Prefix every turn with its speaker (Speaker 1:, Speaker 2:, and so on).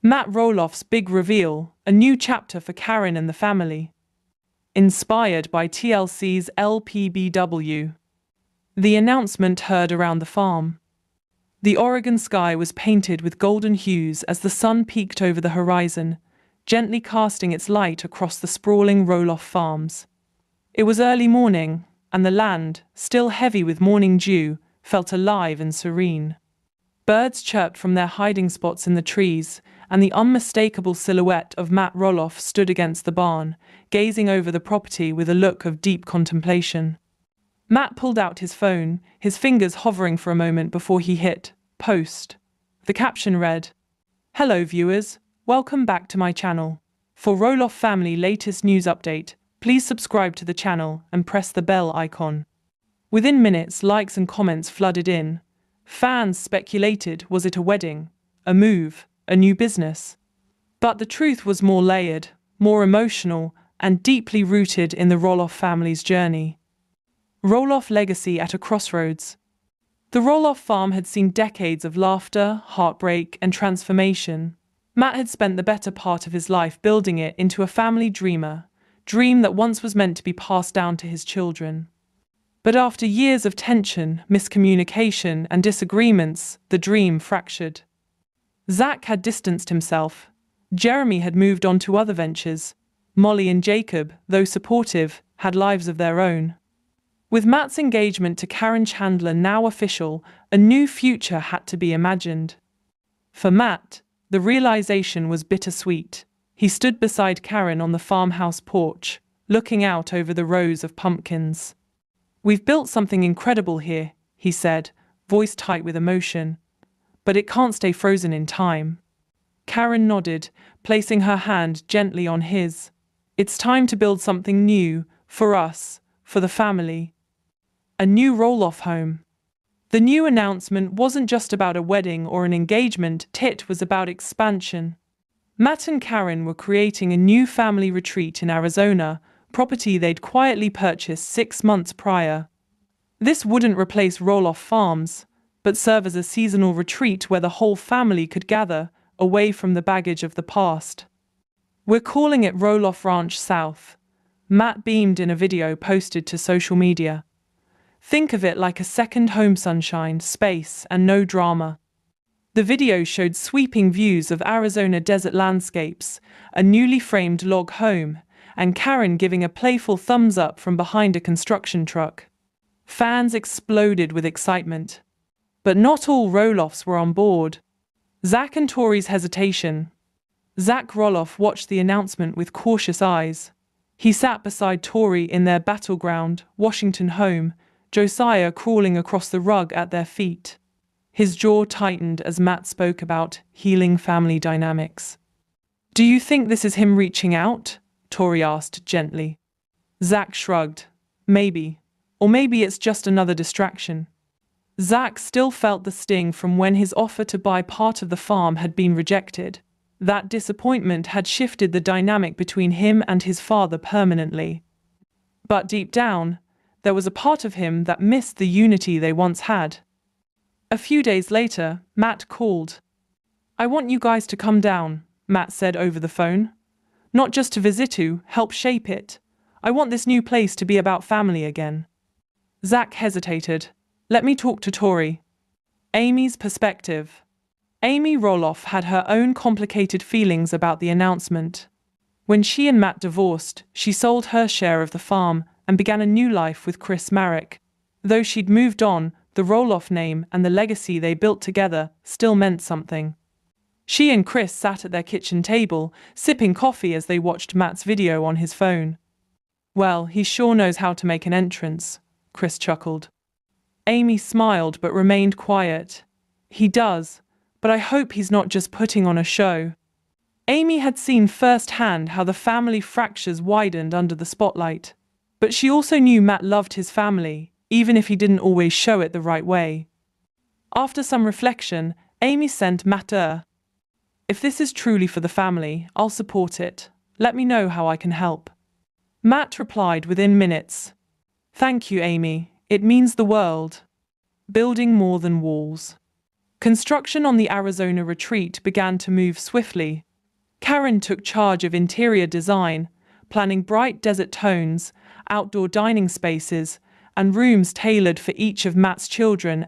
Speaker 1: Matt Roloff's big reveal, a new chapter for Caryn and the family. Inspired by TLC's LPBW. The announcement heard around the farm. The Oregon sky was painted with golden hues as the sun peeked over the horizon, gently casting its light across the sprawling Roloff farms. It was early morning, and the land, still heavy with morning dew, felt alive and serene. Birds chirped from their hiding spots in the trees, and the unmistakable silhouette of Matt Roloff stood against the barn, gazing over the property with a look of deep contemplation. Matt pulled out his phone, his fingers hovering for a moment before he hit post. The caption read, "Hello viewers, welcome back to my channel. For Roloff family latest news update, please subscribe to the channel and press the bell icon." Within minutes, likes and comments flooded in. Fans speculated, was it a wedding, a move, a new business? But the truth was more layered, more emotional, and deeply rooted in the Roloff family's journey. Roloff legacy at a crossroads. The Roloff farm had seen decades of laughter, heartbreak, and transformation. Matt had spent the better part of his life building it into a family dream that once was meant to be passed down to his children. But after years of tension, miscommunication, and disagreements, the dream fractured. Zach had distanced himself. Jeremy had moved on to other ventures. Molly and Jacob, though supportive, had lives of their own. With Matt's engagement to Caryn Chandler now official, a new future had to be imagined. For Matt, the realization was bittersweet. He stood beside Caryn on the farmhouse porch, looking out over the rows of pumpkins. "We've built something incredible here," he said, voice tight with emotion. "But it can't stay frozen in time." Caryn nodded, placing her hand gently on his. "It's time to build something new, for us, for the family." A new Roloff home. The new announcement wasn't just about a wedding or an engagement, it was about expansion. Matt and Caryn were creating a new family retreat in Arizona, property they'd quietly purchased 6 months prior. This wouldn't replace Roloff Farms, but serve as a seasonal retreat where the whole family could gather, away from the baggage of the past. "We're calling it Roloff Ranch South," Matt beamed in a video posted to social media. "Think of it like a second home, sunshine, space, and no drama." The video showed sweeping views of Arizona desert landscapes, a newly framed log home, and Caryn giving a playful thumbs up from behind a construction truck. Fans exploded with excitement. But not all Roloffs were on board. Zach and Tori's hesitation. Zach Roloff watched the announcement with cautious eyes. He sat beside Tori in their battleground, Washington home, Josiah crawling across the rug at their feet. His jaw tightened as Matt spoke about healing family dynamics. "Do you think this is him reaching out?" Tori asked gently. Zach shrugged. "Maybe. Or maybe it's just another distraction." Zach still felt the sting from when his offer to buy part of the farm had been rejected. That disappointment had shifted the dynamic between him and his father permanently. But deep down, there was a part of him that missed the unity they once had. A few days later, Matt called. "I want you guys to come down," Matt said over the phone. "Not just to visit you, help shape it. I want this new place to be about family again." Zach hesitated. "Let me talk to Tori." Amy's perspective. Amy Roloff had her own complicated feelings about the announcement. When she and Matt divorced, she sold her share of the farm and began a new life with Chris Marek. Though she'd moved on, the Roloff name and the legacy they built together still meant something. She and Chris sat at their kitchen table, sipping coffee as they watched Matt's video on his phone. "Well, he sure knows how to make an entrance," Chris chuckled. Amy smiled but remained quiet. "He does, but I hope he's not just putting on a show." Amy had seen firsthand how the family fractures widened under the spotlight. But she also knew Matt loved his family, even if he didn't always show it the right way. After some reflection, Amy sent Matt "If this is truly for the family, I'll support it. Let me know how I can help." Matt replied within minutes. "Thank you, Amy. It means the world. Building more than walls." Construction on the Arizona retreat began to move swiftly. Caryn took charge of interior design, planning bright desert tones, outdoor dining spaces, and rooms tailored for each of Matt's children